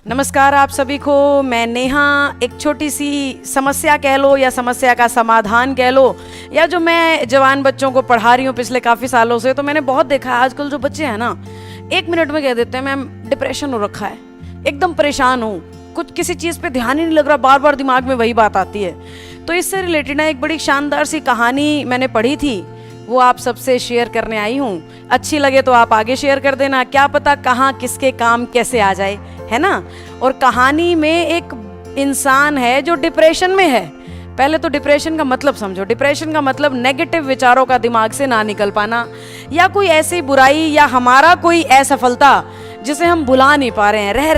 नमस्कार आप सभी को। मैं नेहा एक छोटी सी समस्या कह लो या समस्या का समाधान कह लो, या जो मैं जवान बच्चों को पढ़ा रही हूँ पिछले काफ़ी सालों से, तो मैंने बहुत देखा है आजकल जो बच्चे हैं ना, 1 मिनट में कह देते हैं मैम डिप्रेशन हो रखा है, एकदम परेशान हूँ, कुछ किसी चीज़ पे ध्यान ही नहीं लग रहा, बार बार दिमाग में वही बात आती है। तो इससे रिलेटेड ना एक बड़ी शानदार सी कहानी मैंने पढ़ी थी, वो आप सबसे शेयर करने आई हूँ। अच्छी लगे तो आप आगे शेयर कर देना, क्या पता कहाँ किसके काम कैसे आ जाए, है ना। और कहानी में एक इंसान है जो डिप्रेशन में है। पहले तो डिप्रेशन का मतलब समझो। डिप्रेशन का मतलब नेगेटिव विचारों का दिमाग से ना निकल पाना, या कोई ऐसी बुराई या हमारा कोई असफलता जिसे हम भुला नहीं पा रहे हैं, रह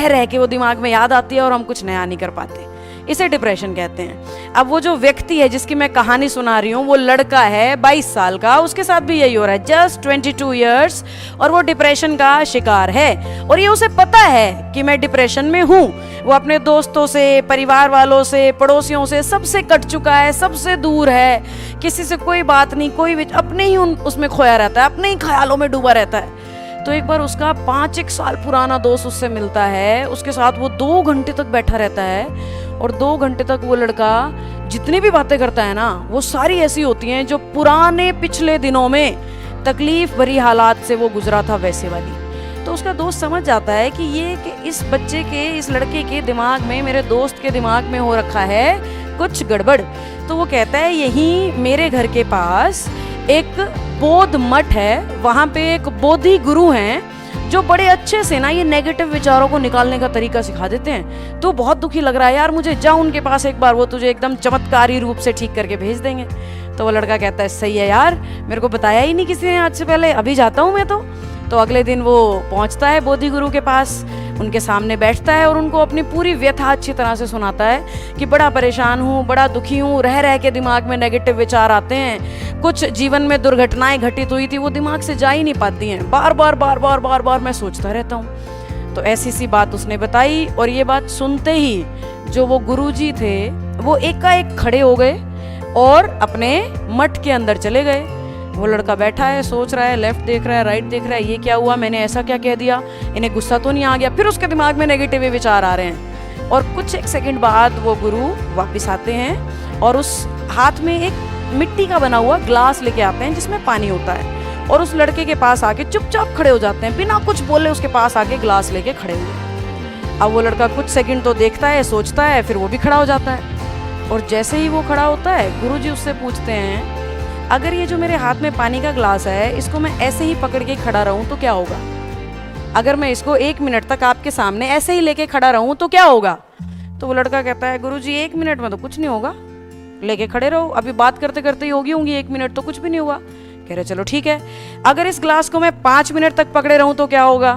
रह के वो दिमाग में याद आती है और हम कुछ नया नहीं कर पाते, इसे डिप्रेशन कहते हैं। अब वो जो व्यक्ति है जिसकी मैं कहानी सुना रही हूँ, वो लड़का है 22 साल का, उसके साथ भी यही हो रहा है, जस्ट 22 ईयर्स, और वो डिप्रेशन का शिकार है। और ये उसे पता है कि मैं डिप्रेशन में हूँ। वो अपने दोस्तों से, परिवार वालों से, पड़ोसियों से, सबसे कट चुका है, सबसे दूर है, किसी से कोई बात नहीं, कोई अपने ही उसमें खोया रहता है, अपने ही ख्यालों में डूबा रहता है। तो एक बार उसका 5-1 साल पुराना दोस्त उससे मिलता है, उसके साथ वो 2 घंटे तक बैठा रहता है, और 2 घंटे तक वो लड़का जितनी भी बातें करता है ना, वो सारी ऐसी होती हैं जो पुराने पिछले दिनों में तकलीफ भरी हालात से वो गुजरा था, वैसे वाली। तो उसका दोस्त समझ जाता है कि ये कि इस बच्चे के, इस लड़के के दिमाग में, मेरे दोस्त के दिमाग में हो रखा है कुछ गड़बड़। तो वो कहता है यहीं मेरे घर के पास एक बौद्ध मठ है, वहाँ पे एक बोधि गुरु हैं जो बड़े अच्छे से ना ये नेगेटिव विचारों को निकालने का तरीका सिखा देते हैं। तो बहुत दुखी लग रहा है यार मुझे, जा उनके पास एक बार, वो तुझे एकदम चमत्कारी रूप से ठीक करके भेज देंगे। तो वो लड़का कहता है सही है यार, मेरे को बताया ही नहीं किसी ने आज से पहले, अभी जाता हूँ मैं। तो अगले दिन वो पहुंचता है बोधि गुरु के पास, उनके सामने बैठता है और उनको अपनी पूरी व्यथा अच्छी तरह से सुनाता है कि बड़ा परेशान हूँ, बड़ा दुखी हूँ, रह के दिमाग में नेगेटिव विचार आते हैं, कुछ जीवन में दुर्घटनाएं घटित हुई थी, वो दिमाग से जा ही नहीं पाती हैं, बार बार मैं सोचता रहता हूँ। तो ऐसी सी बात उसने बताई, और ये बात सुनते ही जो वो गुरुजी थे वो एकाएक खड़े हो गए और अपने मठ के अंदर चले गए। वो लड़का बैठा है, सोच रहा है, लेफ्ट देख रहा है, राइट देख रहा है, ये क्या हुआ, मैंने ऐसा क्या कह दिया, इन्हें गुस्सा तो नहीं आ गया। फिर उसके दिमाग में नेगेटिव विचार आ रहे हैं, और कुछ एक सेकंड बाद वो गुरु वापस आते हैं और उस हाथ में एक मिट्टी का बना हुआ ग्लास लेके आते हैं जिसमें पानी होता है, और उस लड़के के पास आके चुपचाप खड़े हो जाते हैं, बिना कुछ बोले उसके पास आके ग्लास लेके खड़े हुए। अब वो लड़का कुछ सेकंड तो देखता है, सोचता है, फिर वो भी खड़ा हो जाता है। और जैसे ही वो खड़ा होता है, गुरुजी उससे पूछते हैं अगर ये जो मेरे हाथ में पानी का ग्लास है, इसको मैं ऐसे ही पकड़ के खड़ा रहूं तो क्या होगा? अगर मैं इसको 1 मिनट तक आपके सामने ऐसे ही लेके खड़ा रहूं तो क्या होगा? तो वो लड़का कहता है गुरुजी 1 मिनट में तो कुछ नहीं होगा, लेके खड़े रहो, अभी बात करते करते ही होंगी 1 मिनट, तो कुछ भी नहीं हुआ। कह रहे चलो ठीक है। अगर इस ग्लास को मैं 5 मिनट तक पकड़े रहूं तो क्या होगा?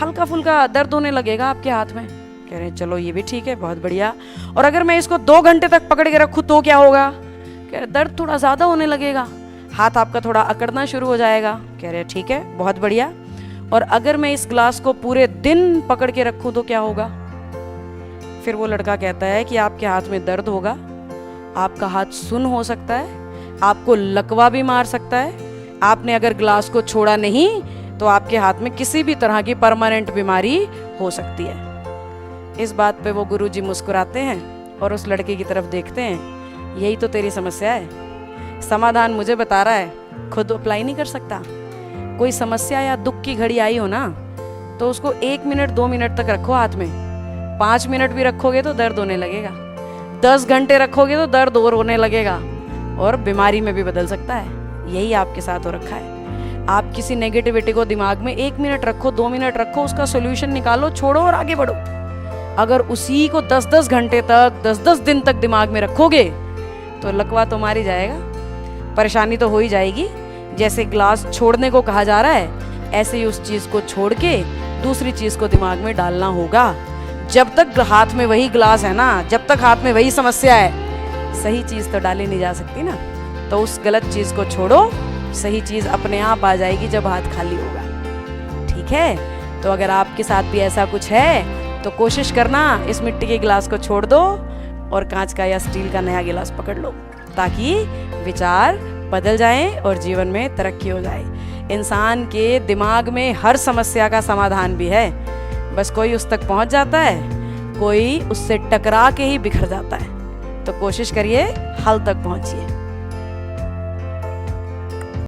हल्का फुल्का दर्द होने लगेगा आपके हाथ में। कह रहे चलो ये भी ठीक है, बहुत बढ़िया। और अगर मैं इसको 2 घंटे तक पकड़ के रखूं तो क्या होगा? कह रहे दर्द थोड़ा ज्यादा होने लगेगा, हाथ आपका थोड़ा अकड़ना शुरू हो जाएगा। कह रहे ठीक है, बहुत बढ़िया। और अगर मैं इस ग्लास को पूरे दिन पकड़ के रखूं तो क्या होगा? फिर वो लड़का कहता है कि आपके हाथ में दर्द होगा, आपका हाथ सुन्न हो सकता है, आपको लकवा भी मार सकता है, आपने अगर ग्लास को छोड़ा नहीं तो आपके हाथ में किसी भी तरह की परमानेंट बीमारी हो सकती है। इस बात पे वो गुरुजी मुस्कुराते हैं और उस लड़के की तरफ देखते हैं। यही तो तेरी समस्या है, समाधान मुझे बता रहा है, खुद अप्लाई नहीं कर सकता। कोई समस्या या दुख की घड़ी आई हो ना, तो उसको 1 मिनट 2 मिनट तक रखो हाथ में, 5 मिनट भी रखोगे तो दर्द होने लगेगा, 10 घंटे रखोगे तो दर्द और होने लगेगा, और बीमारी में भी बदल सकता है। यही आपके साथ हो रखा है। आप किसी नेगेटिविटी को दिमाग में 1 मिनट रखो, 2 मिनट रखो, उसका सोल्यूशन निकालो, छोड़ो और आगे बढ़ो। अगर उसी को 10-10 घंटे तक, 10-10 दिन तक दिमाग में रखोगे तो लकवा तो मार ही जाएगा, परेशानी तो हो ही जाएगी। जैसे ग्लास छोड़ने को कहा जा रहा है, ऐसे ही उस चीज को छोड़ के दूसरी चीज को दिमाग में डालना होगा। जब तक हाथ में वही ग्लास है ना, जब तक हाथ में वही समस्या है, सही चीज तो डाली नहीं जा सकती ना। तो उस गलत चीज को छोड़ो, सही चीज अपने आप आ जाएगी जब हाथ खाली होगा। ठीक है? तो अगर आपके साथ भी ऐसा कुछ है तो कोशिश करना, इस मिट्टी के गिलास को छोड़ दो और कांच का या स्टील का नया गिलास पकड़ लो, ताकि विचार बदल जाएं और जीवन में तरक्की हो जाए। इंसान के दिमाग में हर समस्या का समाधान भी है। बस कोई उस तक पहुंच जाता है, कोई उससे टकरा के ही बिखर जाता है। तो कोशिश करिए हल तक पहुंचिए।